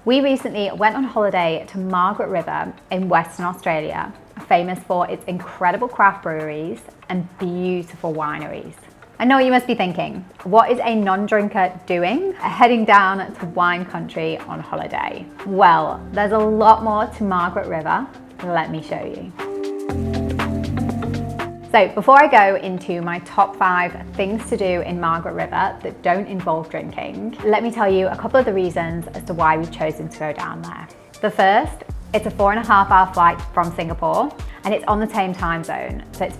We recently went on holiday to Margaret River in Western Australia, famous for its incredible craft breweries and beautiful wineries. I know what you must be thinking, what is a non-drinker doing heading down to wine country on holiday? Well, there's a lot more to Margaret River. Let me show you. So before I go into my top 5 things to do in Margaret River that don't involve drinking, let me tell you a couple of the reasons as to why we've chosen to go down there. The first, it's a 4.5-hour flight from Singapore and it's on the same time zone, so it's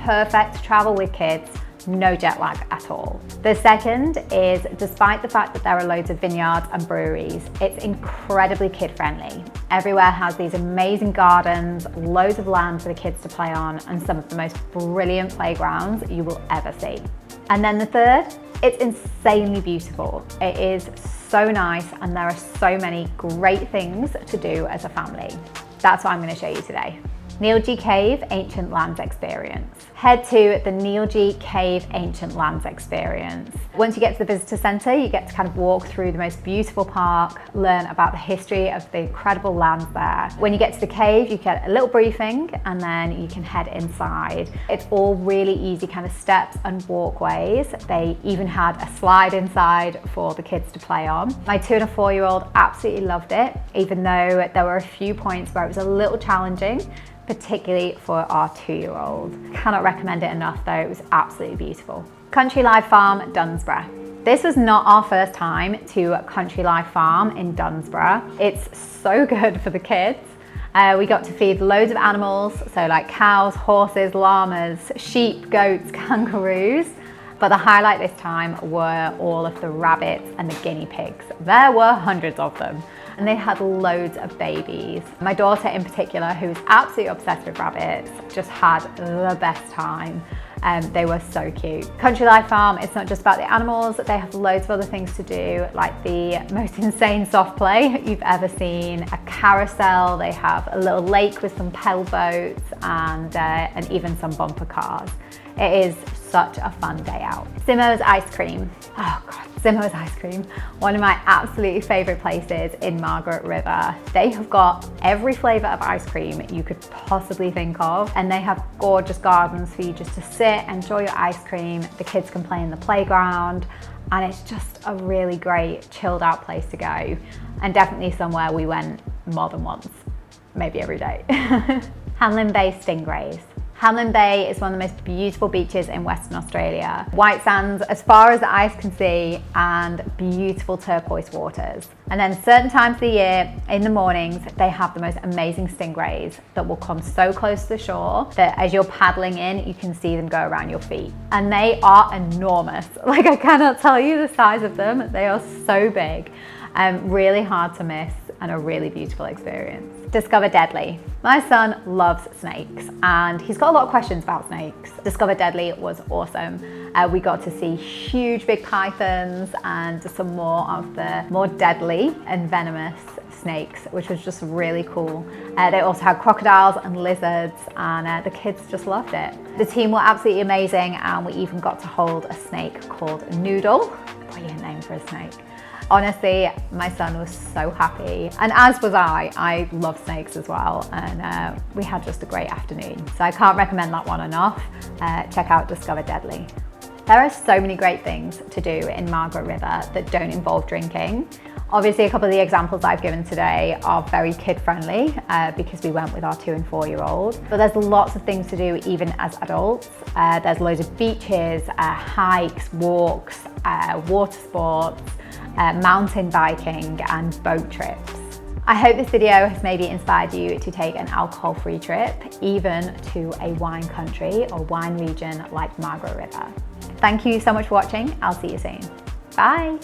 perfect to travel with kids. No jet lag at all. The second is, despite the fact that there are loads of vineyards and breweries, it's incredibly kid friendly. Everywhere has these amazing gardens, loads of land for the kids to play on, and some of the most brilliant playgrounds you will ever see. And then the third, it's insanely beautiful. It is so nice and there are so many great things to do as a family. That's what I'm going to show you today. Ngilgi Cave Ancient Lands Experience. Head to the Ngilgi Cave Ancient Lands Experience. Once you get to the visitor centre, you get to kind of walk through the most beautiful park, learn about the history of the incredible lands there. When you get to the cave, you get a little briefing and then you can head inside. It's all really easy kind of steps and walkways. They even had a slide inside for the kids to play on. My 2- and 4-year-old absolutely loved it, even though there were a few points where it was a little challenging, particularly for our 2-year-old. Cannot recommend it enough though, it was absolutely beautiful. Country Life Farm, Dunsborough. This was not our first time to Country Life Farm in Dunsborough. It's so good for the kids. We got to feed loads of animals, so like cows, horses, llamas, sheep, goats, kangaroos. But the highlight this time were all of the rabbits and the guinea pigs. There were hundreds of them. And they had loads of babies. My daughter in particular, who is absolutely obsessed with rabbits, just had the best time. They were so cute. Country Life Farm, it's not just about the animals, they have loads of other things to do, like the most insane soft play you've ever seen, a carousel, they have a little lake with some pedal boats and even some bumper cars. It is such a fun day out. Simmos Ice Cream. Oh God, Simmos Ice Cream. One of my absolutely favorite places in Margaret River. They have got every flavor of ice cream you could possibly think of, and they have gorgeous gardens for you just to sit, enjoy your ice cream. The kids can play in the playground, and it's just a really great chilled out place to go, and definitely somewhere we went more than once, maybe every day. Hamelin Bay Stingrays. Hamelin Bay is one of the most beautiful beaches in Western Australia. White sands as far as the eyes can see and beautiful turquoise waters. And then certain times of the year, in the mornings, they have the most amazing stingrays that will come so close to the shore that as you're paddling in, you can see them go around your feet. And they are enormous. Like, I cannot tell you the size of them. They are so big. Really hard to miss and a really beautiful experience. Discover Deadly. My son loves snakes and he's got a lot of questions about snakes. Discover Deadly was awesome. We got to see huge big pythons and some more of the more deadly and venomous snakes, which was just really cool. They also had crocodiles and lizards, and the kids just loved it. The team were absolutely amazing, and we even got to hold a snake called Noodle. Brilliant name for a snake. Honestly, my son was so happy, and as was I. I love snakes as well, and we had just a great afternoon. So I can't recommend that one enough. Check out Discover Deadly. There are so many great things to do in Margaret River that don't involve drinking. Obviously, a couple of the examples I've given today are very kid-friendly because we went with our 2- and 4-year-old. But there's lots of things to do even as adults. There's loads of beaches, hikes, walks, water sports, mountain biking and boat trips. I hope this video has maybe inspired you to take an alcohol-free trip, even to a wine country or wine region like Margaret River. Thank you so much for watching. I'll see you soon. Bye.